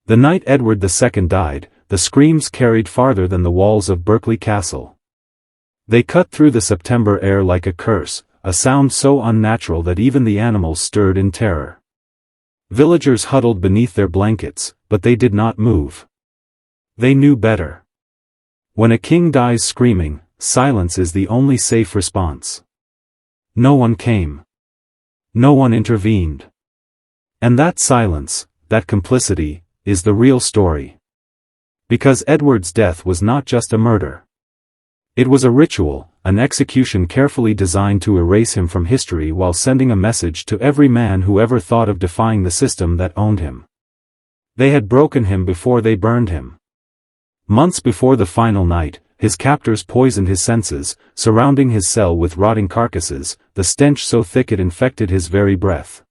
The night Edward II died, the screams carried farther than the walls of Berkeley Castle. They cut through the September air like a curse, a sound so unnatural that even the animals stirred in terror. Villagers huddled beneath their blankets, but they did not move. They knew better. When a king dies screaming, silence is the only safe response. No one came. No one intervened. And that silence, that complicity, is the real story. Because Edward's death was not just a murder. It was a ritual, an execution carefully designed to erase him from history while sending a message to every man who ever thought of defying the system that owned him. They had broken him before they burned him. Months before the final night, his captors poisoned his senses, surrounding his cell with rotting carcasses, the stench so thick it infected his very breath.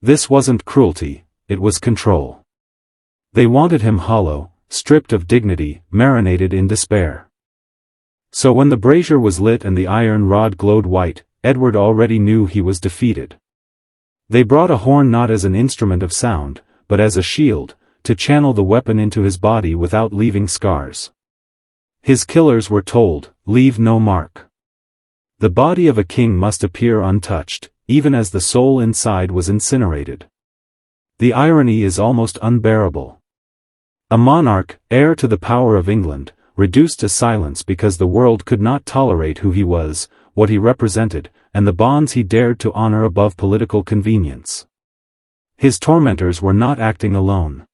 This wasn't cruelty, it was control. They wanted him hollow, stripped of dignity, marinated in despair. So when the brazier was lit and the iron rod glowed white, Edward already knew he was defeated. They brought a horn not as an instrument of sound, but as a shield, to channel the weapon into his body without leaving scars. His killers were told, "Leave no mark." The body of a king must appear untouched, even as the soul inside was incinerated. The irony is almost unbearable. A monarch, heir to the power of England, reduced to silence because the world could not tolerate who he was, what he represented, and the bonds he dared to honor above political convenience. His tormentors were not acting alone.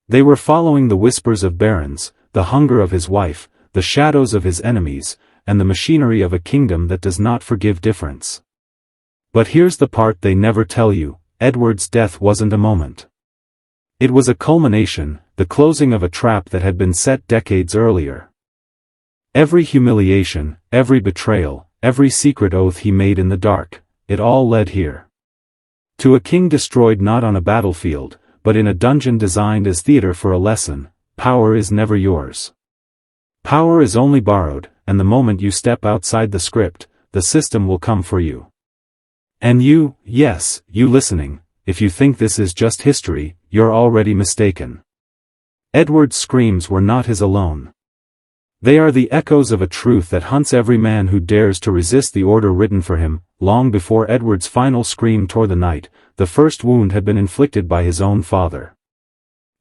They were following the whispers of barons, the hunger of his wife, the shadows of his enemies, and the machinery of a kingdom that does not forgive difference. But here's the part they never tell you: Edward's death wasn't a moment. It was a culmination, the closing of a trap that had been set decades earlier. Every humiliation, every betrayal, every secret oath he made in the dark, it all led here. To a king destroyed not on a battlefield, but in a dungeon designed as theater for a lesson: power is never yours. Power is only borrowed, and the moment you step outside the script, the system will come for you. And you, yes, you listening, if you think this is just history, you're already mistaken. Edward's screams were not his alone. They are the echoes of a truth that haunts every man who dares to resist the order written for him. Long before Edward's final scream tore the night, the first wound had been inflicted by his own father.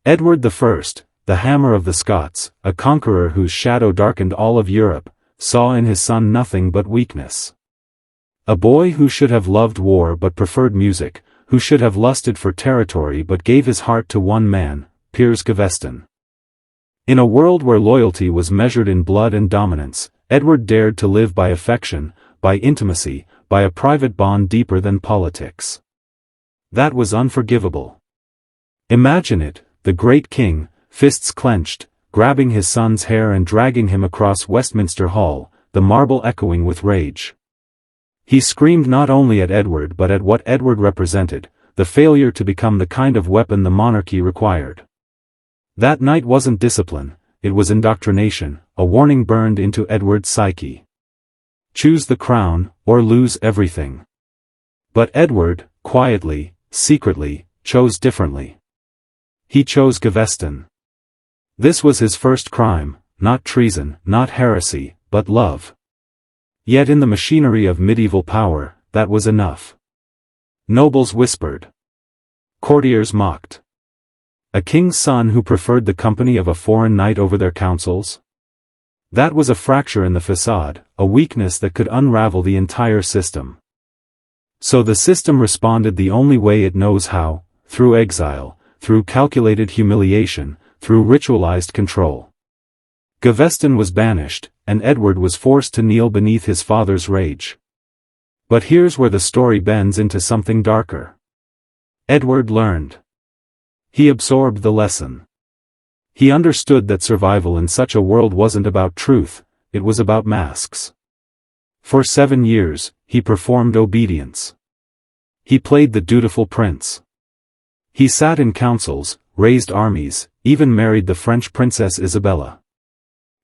Edward I, the Hammer of the Scots, a conqueror whose shadow darkened all of Europe, saw in his son nothing but weakness. A boy who should have loved war but preferred music, who should have lusted for territory but gave his heart to one man, Piers Gaveston. In a world where loyalty was measured in blood and dominance, Edward dared to live by affection, by intimacy, by a private bond deeper than politics. That was unforgivable. Imagine it, the great king, fists clenched, grabbing his son's hair and dragging him across Westminster Hall, the marble echoing with rage. He screamed not only at Edward but at what Edward represented, the failure to become the kind of weapon the monarchy required. That night wasn't discipline, it was indoctrination, a warning burned into Edward's psyche. Choose the crown, or lose everything. But Edward, quietly, secretly, chose differently. He chose Gaveston. This was his first crime, not treason, not heresy, but love. Yet in the machinery of medieval power, that was enough. Nobles whispered. Courtiers mocked. A king's son who preferred the company of a foreign knight over their counsels? That was a fracture in the facade, a weakness that could unravel the entire system. So the system responded the only way it knows how, through exile, through calculated humiliation, through ritualized control. Gaveston was banished, and Edward was forced to kneel beneath his father's rage. But here's where the story bends into something darker. Edward learned. He absorbed the lesson. He understood that survival in such a world wasn't about truth, it was about masks. For 7 years, he performed obedience. He played the dutiful prince. He sat in councils, raised armies, even married the French Princess Isabella.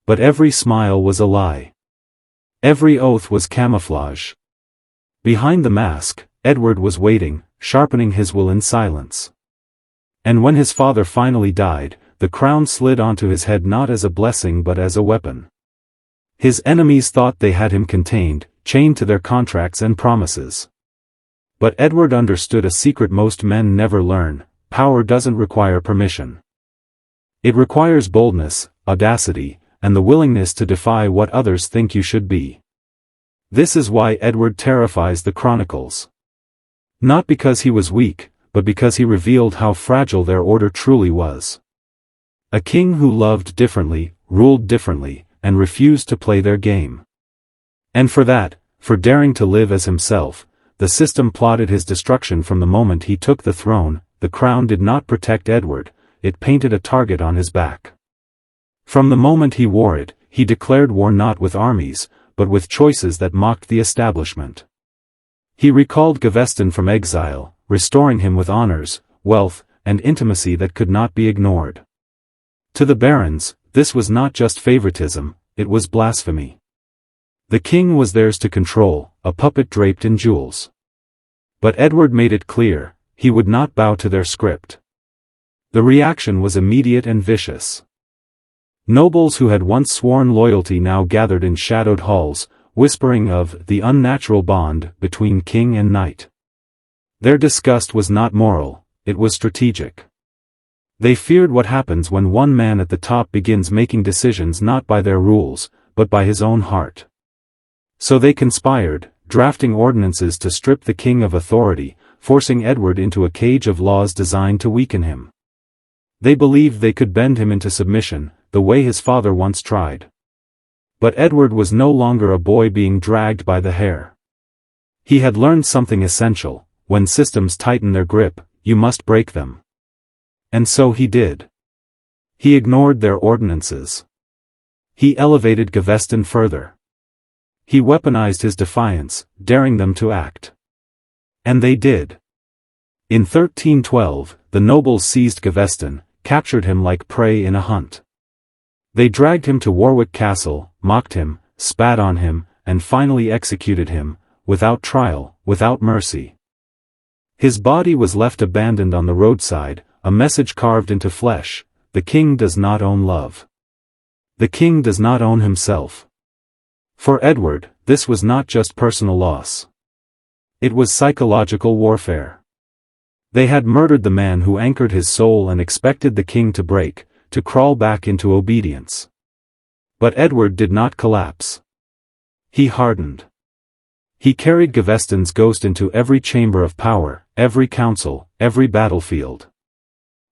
But every smile was a lie. Every oath was camouflage. Behind the mask, Edward was waiting, sharpening his will in silence. And when his father finally died, the crown slid onto his head not as a blessing but as a weapon. His enemies thought they had him contained, chained to their contracts and promises. But Edward understood a secret most men never learn: power doesn't require permission. It requires boldness, audacity, and the willingness to defy what others think you should be. This is why Edward terrifies the chronicles. Not because he was weak, but because he revealed how fragile their order truly was. A king who loved differently, ruled differently, and refused to play their game. And for that, for daring to live as himself, the system plotted his destruction from the moment he took the throne. The crown did not protect Edward, it painted a target on his back. From the moment he wore it, he declared war not with armies, but with choices that mocked the establishment. He recalled Gaveston from exile, restoring him with honors, wealth, and intimacy that could not be ignored. To the barons, this was not just favoritism, it was blasphemy. The king was theirs to control, a puppet draped in jewels. But Edward made it clear, he would not bow to their script. The reaction was immediate and vicious. Nobles who had once sworn loyalty now gathered in shadowed halls, whispering of the unnatural bond between king and knight. Their disgust was not moral, it was strategic. They feared what happens when one man at the top begins making decisions not by their rules, but by his own heart. So they conspired, drafting ordinances to strip the king of authority, forcing Edward into a cage of laws designed to weaken him. They believed they could bend him into submission, the way his father once tried. But Edward was no longer a boy being dragged by the hair. He had learned something essential: when systems tighten their grip, you must break them. And so he did. He ignored their ordinances. He elevated Gaveston further. He weaponized his defiance, daring them to act. And they did. In 1312, the nobles seized Gaveston, captured him like prey in a hunt. They dragged him to Warwick Castle, mocked him, spat on him, and finally executed him, without trial, without mercy. His body was left abandoned on the roadside, a message carved into flesh: the king does not own love. The king does not own himself. For Edward, this was not just personal loss. It was psychological warfare. They had murdered the man who anchored his soul and expected the king to break, to crawl back into obedience. But Edward did not collapse. He hardened. He carried Gaveston's ghost into every chamber of power, every council, every battlefield.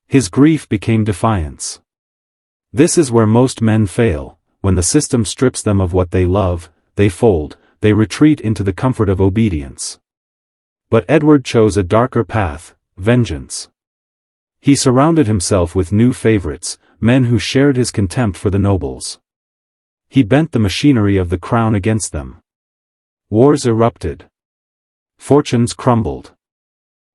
His grief became defiance. This is where most men fail: when the system strips them of what they love, they fold, they retreat into the comfort of obedience. But Edward chose a darker path: vengeance. He surrounded himself with new favorites, men who shared his contempt for the nobles. He bent the machinery of the crown against them. Wars erupted. Fortunes crumbled.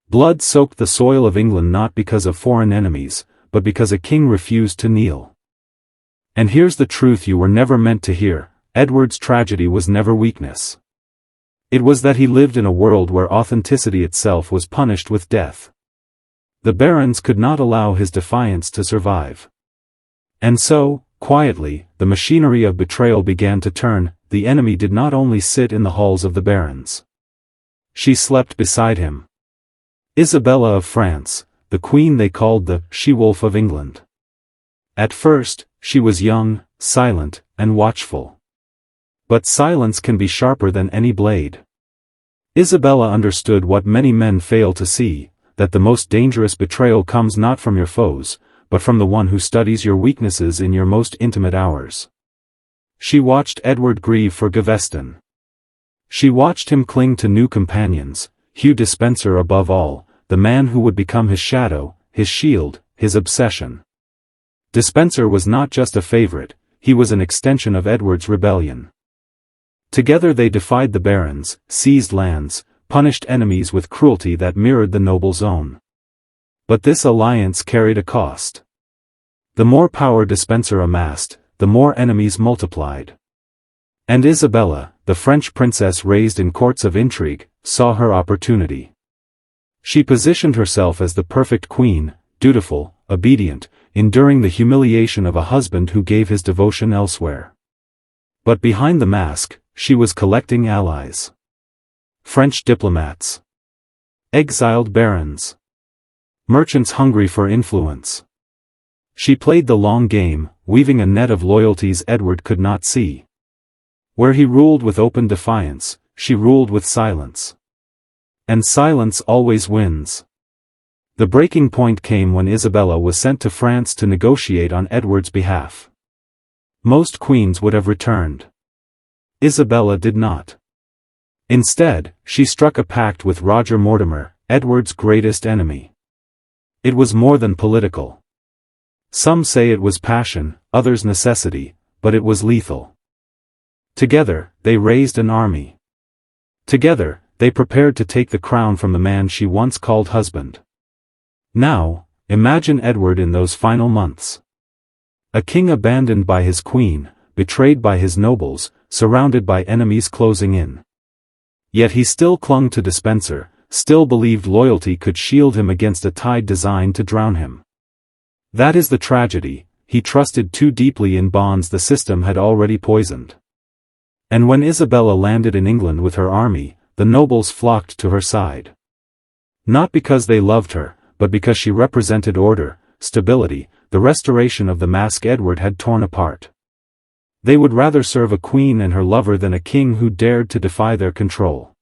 Blood soaked the soil of England not because of foreign enemies, but because a king refused to kneel. And here's the truth you were never meant to hear: Edward's tragedy was never weakness. It was that he lived in a world where authenticity itself was punished with death. The barons could not allow his defiance to survive. And so, quietly, the machinery of betrayal began to turn. The enemy did not only sit in the halls of the barons. She slept beside him. Isabella of France, the queen they called the she-wolf of England. At first, she was young, silent, and watchful. But silence can be sharper than any blade. Isabella understood what many men fail to see: that the most dangerous betrayal comes not from your foes, but from the one who studies your weaknesses in your most intimate hours. She watched Edward grieve for Gaveston. She watched him cling to new companions, Hugh Despenser above all, the man who would become his shadow, his shield, his obsession. Despenser was not just a favorite, he was an extension of Edward's rebellion. Together they defied the barons, seized lands, punished enemies with cruelty that mirrored the nobles' own. But this alliance carried a cost. The more power Despenser amassed, the more enemies multiplied. And Isabella, the French princess raised in courts of intrigue, saw her opportunity. She positioned herself as the perfect queen, dutiful, obedient, enduring the humiliation of a husband who gave his devotion elsewhere. But behind the mask, she was collecting allies. French diplomats. Exiled barons. Merchants hungry for influence. She played the long game, weaving a net of loyalties Edward could not see. Where he ruled with open defiance, she ruled with silence. And silence always wins. The breaking point came when Isabella was sent to France to negotiate on Edward's behalf. Most queens would have returned. Isabella did not. Instead, she struck a pact with Roger Mortimer, Edward's greatest enemy. It was more than political. Some say it was passion, others necessity, but it was lethal. Together, they raised an army. Together, they prepared to take the crown from the man she once called husband. Now, imagine Edward in those final months. A king abandoned by his queen, betrayed by his nobles, surrounded by enemies closing in. Yet he still clung to Despenser, still believed loyalty could shield him against a tide designed to drown him. That is the tragedy, he trusted too deeply in bonds the system had already poisoned. And when Isabella landed in England with her army, the nobles flocked to her side. Not because they loved her, but because she represented order, stability, the restoration of the mask Edward had torn apart. They would rather serve a queen and her lover than a king who dared to defy their control.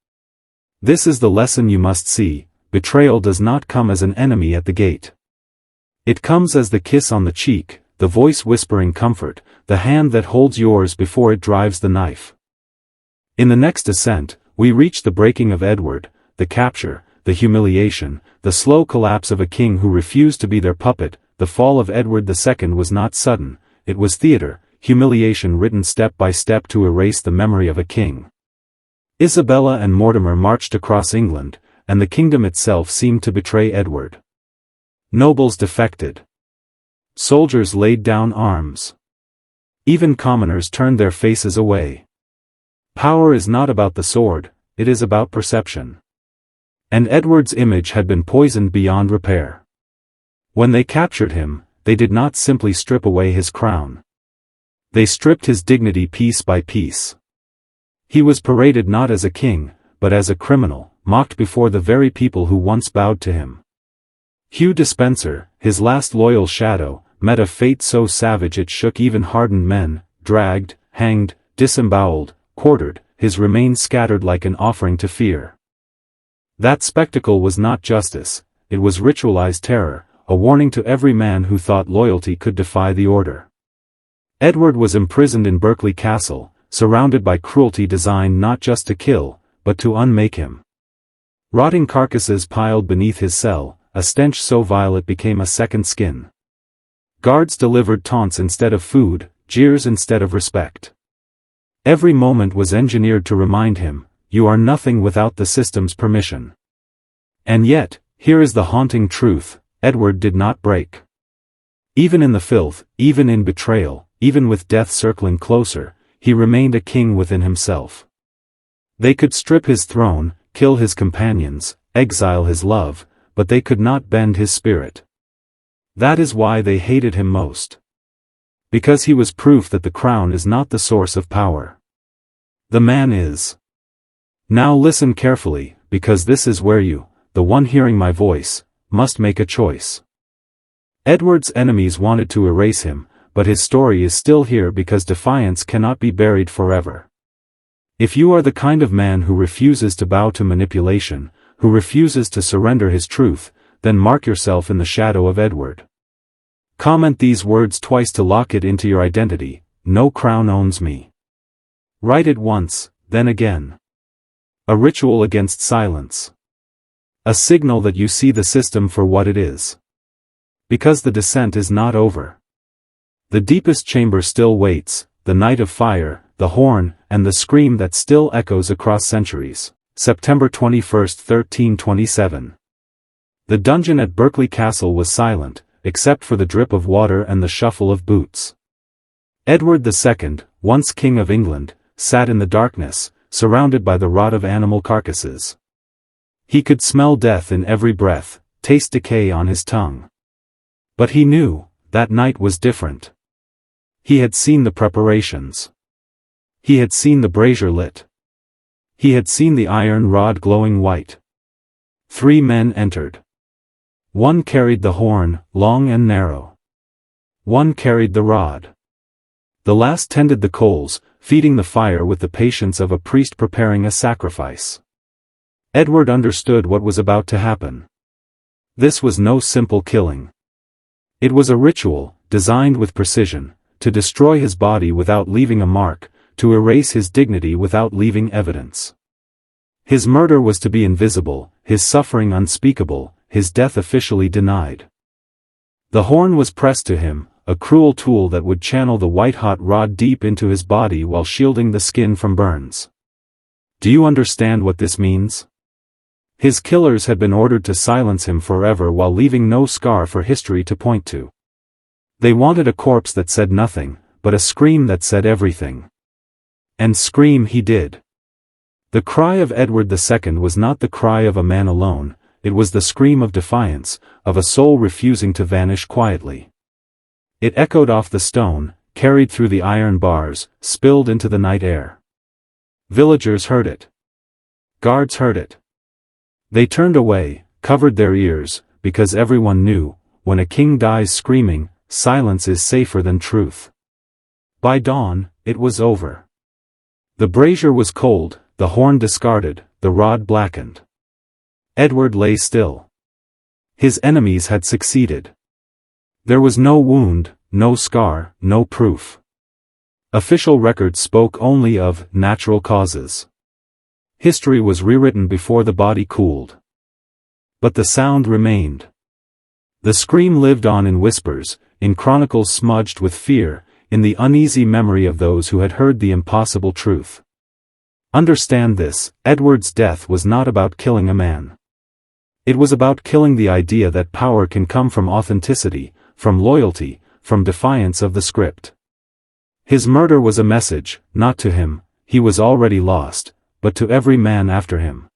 This is the lesson you must see: betrayal does not come as an enemy at the gate. It comes as the kiss on the cheek, the voice whispering comfort, the hand that holds yours before it drives the knife. In the next ascent, we reach the breaking of Edward, the capture, the humiliation, the slow collapse of a king who refused to be their puppet. The fall of Edward II was not sudden, it was theater, humiliation written step by step to erase the memory of a king. Isabella and Mortimer marched across England, and the kingdom itself seemed to betray Edward. Nobles defected. Soldiers laid down arms. Even commoners turned their faces away. Power is not about the sword, it is about perception. And Edward's image had been poisoned beyond repair. When they captured him, they did not simply strip away his crown. They stripped his dignity piece by piece. He was paraded not as a king, but as a criminal, mocked before the very people who once bowed to him. Hugh Despenser, his last loyal shadow, met a fate so savage it shook even hardened men, dragged, hanged, disemboweled, quartered, his remains scattered like an offering to fear. That spectacle was not justice, it was ritualized terror, a warning to every man who thought loyalty could defy the order. Edward was imprisoned in Berkeley Castle, surrounded by cruelty designed not just to kill, but to unmake him. Rotting carcasses piled beneath his cell, a stench so vile it became a second skin. Guards delivered taunts instead of food, jeers instead of respect. Every moment was engineered to remind him, you are nothing without the system's permission. And yet, here is the haunting truth, Edward did not break. Even in the filth, even in betrayal, even with death circling closer, he remained a king within himself. They could strip his throne, kill his companions, exile his love, but they could not bend his spirit. That is why they hated him most. Because he was proof that the crown is not the source of power. The man is. Now listen carefully, because this is where you, the one hearing my voice, must make a choice. Edward's enemies wanted to erase him, but his story is still here because defiance cannot be buried forever. If you are the kind of man who refuses to bow to manipulation, who refuses to surrender his truth, then mark yourself in the shadow of Edward. Comment these words twice to lock it into your identity: no crown owns me. Write it once, then again. A ritual against silence. A signal that you see the system for what it is. Because the descent is not over. The deepest chamber still waits, the night of fire, the horn, and the scream that still echoes across centuries. September 21, 1327. The dungeon at Berkeley Castle was silent, except for the drip of water and the shuffle of boots. Edward II, once King of England, sat in the darkness, surrounded by the rot of animal carcasses. He could smell death in every breath, taste decay on his tongue. But he knew, that night was different. He had seen the preparations. He had seen the brazier lit. He had seen the iron rod glowing white. 3 men entered. One carried the horn, long and narrow. One carried the rod. The last tended the coals, feeding the fire with the patience of a priest preparing a sacrifice. Edward understood what was about to happen. This was no simple killing. It was a ritual, designed with precision, to destroy his body without leaving a mark, to erase his dignity without leaving evidence. His murder was to be invisible, his suffering unspeakable, his death officially denied. The horn was pressed to him, a cruel tool that would channel the white-hot rod deep into his body while shielding the skin from burns. Do you understand what this means? His killers had been ordered to silence him forever while leaving no scar for history to point to. They wanted a corpse that said nothing, but a scream that said everything. And scream he did. The cry of Edward II was not the cry of a man alone, it was the scream of defiance, of a soul refusing to vanish quietly. It echoed off the stone, carried through the iron bars, spilled into the night air. Villagers heard it. Guards heard it. They turned away, covered their ears, because everyone knew, when a king dies screaming, silence is safer than truth. By dawn, it was over. The brazier was cold, the horn discarded, the rod blackened. Edward lay still. His enemies had succeeded. There was no wound, no scar, no proof. Official records spoke only of natural causes. History was rewritten before the body cooled. But the sound remained. The scream lived on in whispers, in chronicles smudged with fear, in the uneasy memory of those who had heard the impossible truth. Understand this, Edward's death was not about killing a man. It was about killing the idea that power can come from authenticity, from loyalty, from defiance of the script. His murder was a message, not to him, he was already lost, but to every man after him.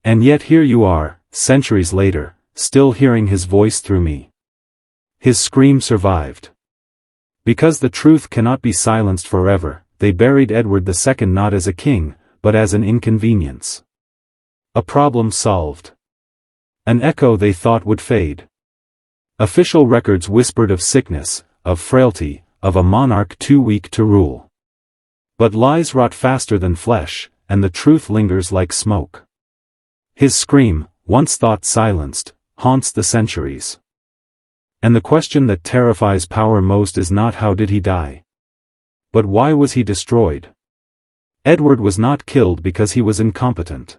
And yet here you are, centuries later, still hearing his voice through me. His scream survived. Because the truth cannot be silenced forever, they buried Edward II not as a king, but as an inconvenience. A problem solved. An echo they thought would fade. Official records whispered of sickness, of frailty, of a monarch too weak to rule. But lies rot faster than flesh, and the truth lingers like smoke. His scream, once thought silenced, haunts the centuries. And the question that terrifies power most is not how did he die, but why was he destroyed? Edward was not killed because he was incompetent.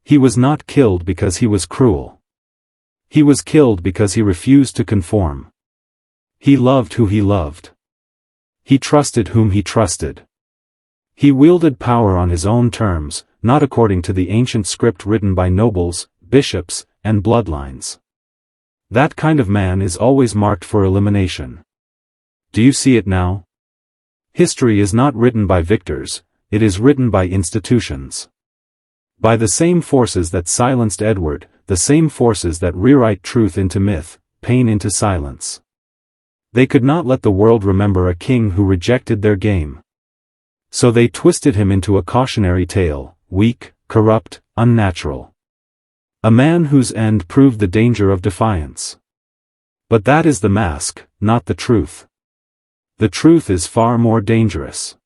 He was not killed because he was cruel. He was killed because he refused to conform. He loved who he loved. He trusted whom he trusted. He wielded power on his own terms, not according to the ancient script written by nobles, bishops, and bloodlines. That kind of man is always marked for elimination. Do you see it now? History is not written by victors, it is written by institutions. By the same forces that silenced Edward, the same forces that rewrite truth into myth, pain into silence. They could not let the world remember a king who rejected their game. So they twisted him into a cautionary tale, weak, corrupt, unnatural. A man whose end proved the danger of defiance. But that is the mask, not the truth. The truth is far more dangerous.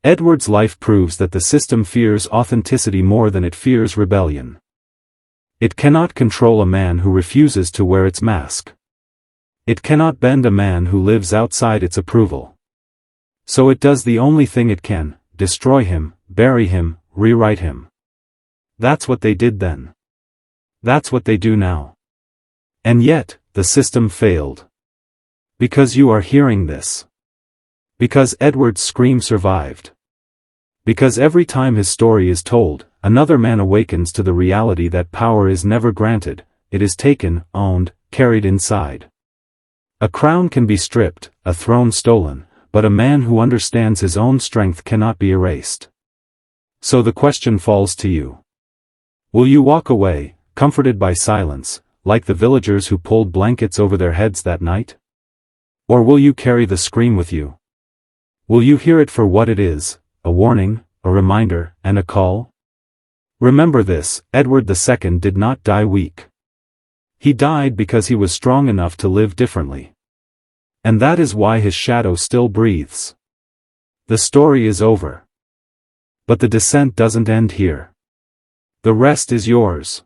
Edward's life proves that the system fears authenticity more than it fears rebellion. It cannot control a man who refuses to wear its mask. It cannot bend a man who lives outside its approval. So it does the only thing it can, destroy him, bury him, rewrite him. That's what they did then. That's what they do now. And yet, the system failed. Because you are hearing this. Because Edward's scream survived. Because every time his story is told, another man awakens to the reality that power is never granted, it is taken, owned, carried inside. A crown can be stripped, a throne stolen, but a man who understands his own strength cannot be erased. So the question falls to you. Will you walk away, comforted by silence, like the villagers who pulled blankets over their heads that night? Or will you carry the scream with you? Will you hear it for what it is, a warning, a reminder, and a call? Remember this, Edward II did not die weak. He died because he was strong enough to live differently. And that is why his shadow still breathes. The story is over. But the descent doesn't end here. The rest is yours.